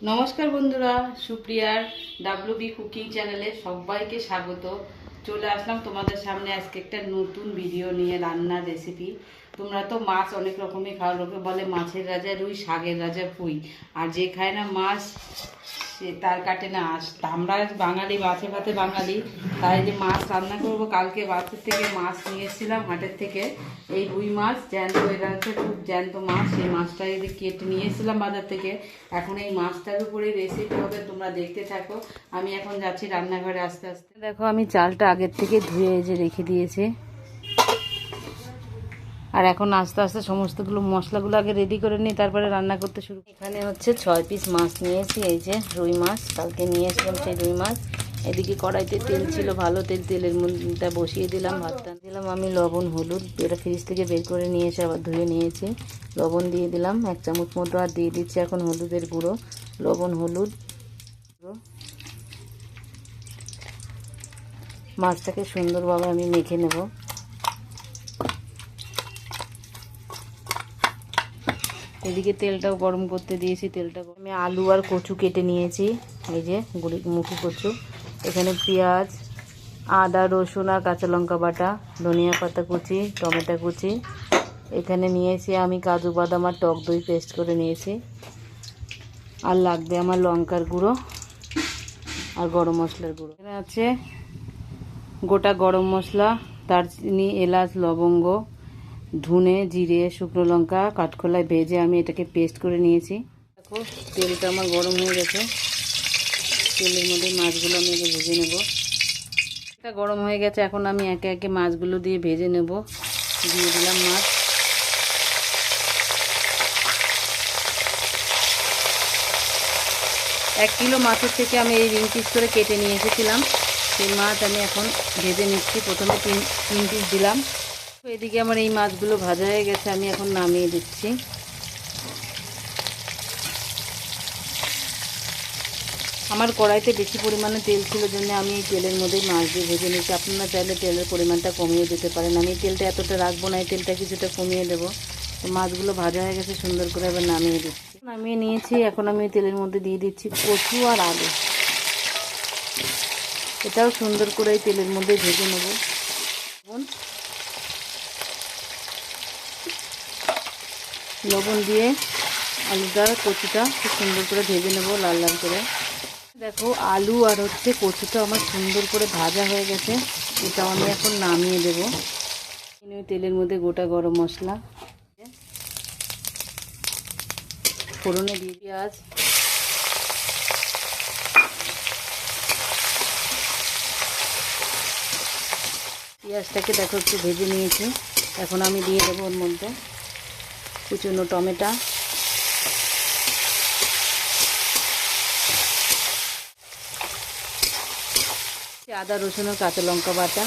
নমস্কার বন্ধুরা, সুপ্রিয়ার WB cooking চ্যানেলে সবাইকে স্বাগত। চলে আসলাম তোমাদের সামনে আজকে একটা নতুন ভিডিও নিয়ে, রান্নার রেসিপি। তোমরা তো মাছ অনেক রকমই খাও, লোকে বলে মাছের রাজা রুই, শাকের রাজা পুঁই, আর যে খায় না মাছ সে তার কাটে না আঁশ। তা আমরা বাঙালি, মাছে ভাতে বাঙালি, তাই যে মাছ রান্না করব। কালকে বাজার থেকে মাছ নিয়ে এসেছিলাম, হাটের থেকে। এই রুই মাছ জ্যান্ত, এটা হচ্ছে খুব জ্যান্ত মাছ। সেই মাছটা যদি কেটে নিয়ে এসেছিলাম বাজার থেকে। এখন এই মাছটার উপরে রেসিপি হবে, তোমরা দেখতে থাকো। আমি এখন যাচ্ছি রান্নাঘরে আস্তে আস্তে। দেখো আমি চালটা আগের থেকে ধুয়ে যে রেখে দিয়েছি, আর এখন আস্তে আস্তে সমস্তগুলো মশলাগুলো আগে রেডি করে নিই, তারপরে রান্না করতে শুরু। এখানে হচ্ছে 6 পিস মাছ নিয়েছি, এই যে রুই মাছ, কালকে নিয়ে এসেছিলাম সেই রুই মাছ। এদিকে কড়াইতে তেল ছিল, ভালো তেল, তেলের মধ্যে বসিয়ে দিলাম, ভাতটা দিলাম আমি লবণ হলুদ, এটা ফ্রিজ থেকে বের করে নিয়ে এসে আবার ধুয়ে নিয়েছি। লবণ দিয়ে দিলাম 1 চামচ মতো, আর দিয়ে দিচ্ছি এখন হলুদের গুঁড়ো, লবণ হলুদ। মাছটাকে সুন্দরভাবে আমি মেখে নেব। এদিকে তেলটাও গরম করতে দিয়েছি, তেলটা আমি আলু আর কচু কেটে নিয়েছি, এই যে মুখি কচু। এখানে পেঁয়াজ, আদা, রসুন আর কাঁচা লঙ্কা বাটা, ধনিয়া পাতা কুচি, টমেটো কুচি। এখানে নিয়েছি আমি কাজু বাদাম আর টক দই পেস্ট করে নিয়েছি। আর লাগবে আমার লঙ্কার গুঁড়ো আর গরম মশলার গুঁড়ো। এখানে আছে গোটা গরম মশলা, দারচিনি, এলাচ, লবঙ্গ, ধনে, জিরে, শুকনো লঙ্কা কাঠখোলায় ভেজে আমি এটাকে পেস্ট করে নিয়েছি। দেখো তেলটা আমার গরম হয়ে গেছে, তেলের মধ্যে মাছগুলো আমি আগে ভেজে নেব। এটা গরম হয়ে গেছে, এখন আমি একে একে মাছগুলো দিয়ে ভেজে নেব। দিয়ে দিলাম মাছ। এক কিলো মাছের থেকে আমি এই রিং পিস করে কেটে নিয়ে এসেছিলাম, সেই মাছ আমি এখন ভেজে নিচ্ছি। প্রথমে তিন পিস দিলাম। এদিকে আমার এই মাছগুলো ভাজা হয়ে গেছে, আমি এখন নামিয়ে দিচ্ছি। আমার কড়াইতে বেশি পরিমাণে তেল ছিল জন্য আমি এই তেলের মধ্যেই মাছ দিয়ে ভেজে নিচ্ছি। আপনারা চাইলে তেলের পরিমাণটা কমিয়ে দিতে পারেন। আমি তেলটা এতটা রাখবো না, এই তেলটা কিছুটা কমিয়ে দেবো। তো মাছগুলো ভাজা হয়ে গেছে সুন্দর করে, এবার নামিয়ে দিচ্ছি। নামিয়ে নিয়েছি, এখন আমি তেলের মধ্যে দিয়ে দিচ্ছি কচু আর আলু। এটাও সুন্দর করে এই তেলের মধ্যে ভেজে নেব। লবণ দিয়ে আলুটার কচুটা খুব সুন্দর করে ভেজে নেব, লাল লাল করে। দেখো আলু আর হচ্ছে কচুটা আমার সুন্দর করে ভাজা হয়ে গেছে, এটাও আমি এখন নামিয়ে দেবো। তেলের মধ্যে গোটা গরম মশলা, ফোড়নে দিয়ে পেঁয়াজ, পেঁয়াজটাকে দেখো একটু ভেজে নিয়েছি। এখন আমি দিয়ে দেবো ওর মধ্যে কুচনো টমেটো, আদা রসুন ও কাঁচা লঙ্কা বাটা,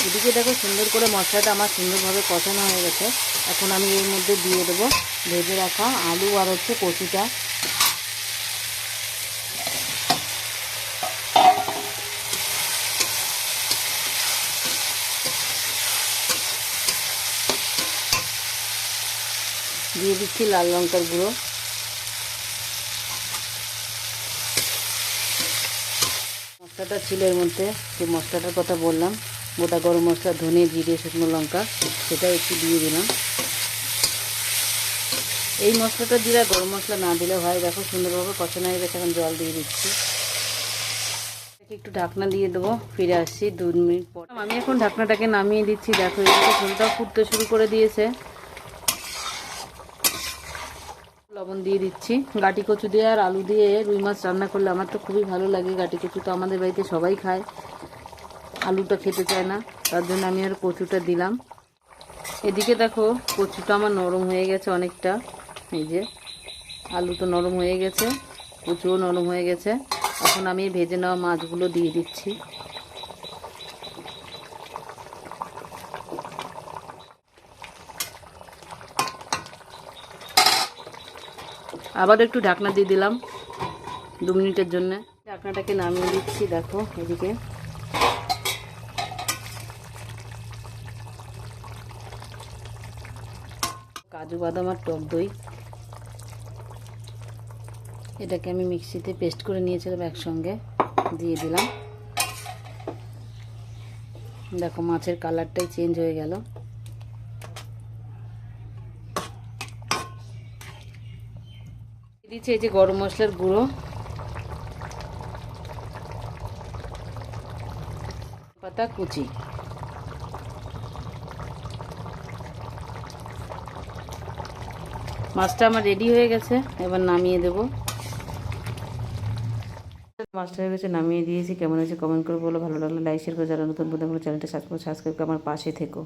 এদিকে দেখো সুন্দর করে মশলাটা আমার সুন্দরভাবে কষানো হয়ে গেছে। এখন আমি এর মধ্যে দিয়ে দেবো ভেজে রাখা আলু আর হচ্ছে কচুটা। দিয়ে দিচ্ছি লাল লঙ্কার গুঁড়ো। মশলাটা ছিল এর মধ্যে, যে মশলাটার কথা বললাম, গোটা গরম মশলা, ধনে, জিরে, শুকনো লঙ্কা, সেটা একটু দিয়ে দিলাম। এই মশলাটা দিলে গরম মশলা না দিলে হয়। দেখো সুন্দরভাবে কষানো হয়ে গেছে, এখন জল দিয়ে দিচ্ছি। একটু ঢাকনা দিয়ে দেবো, ফিরে আসছি 2 মিনিট পর। আমি এখন ঢাকনাটাকে নামিয়ে দিচ্ছি। দেখো এদিকে ঝোলটাও ফুটতে শুরু করে দিয়েছে। লবণ দিয়ে দিচ্ছি। গাটি কচু দিয়ে আর আলু দিয়ে রুই মাছ রান্না করলে আমার তো খুবই ভালো লাগে। গাটি কচু তো আমাদের বাড়িতে সবাই খায়, আলুটা খেতে চায় না, তার জন্য আমি আর কচুটা দিলাম। এদিকে দেখো কচুটা আমার নরম হয়ে গেছে অনেকটা, এই যে আলু তো নরম হয়ে গেছে, কচুও নরম হয়ে গেছে। এখন আমি ভেজে নেওয়া মাছগুলো দিয়ে দিচ্ছি। আবার একটু ঢাকনা দিয়ে দিলাম 2 মিনিটের জন্য। ঢাকনাটাকে নামিয়ে দিচ্ছি। দেখো এদিকে কাজু বাদাম আর টক দই, এটাকে আমি মিক্সিতে পেস্ট করে নিয়েছিলাম, একসঙ্গে দিয়ে দিলাম। দেখো মাছের কালারটাই চেঞ্জ হয়ে গেল। দিচ্ছি এই যে গরম মশলার গুঁড়ো, পাতা কুচি, মাছটা আমার রেডি হয়ে গেছে, এবার নামিয়ে দেব। মাছটা হয়ে গেছে, নামিয়ে দিয়েছি। কেমন হয়েছে কমেন্ট করে বলো, ভালো লাগলে লাইক শেয়ার করে, যারা নতুন বন্ধু চ্যানেলটা সাবস্ক্রাইব করে আমার পাশে থেকো।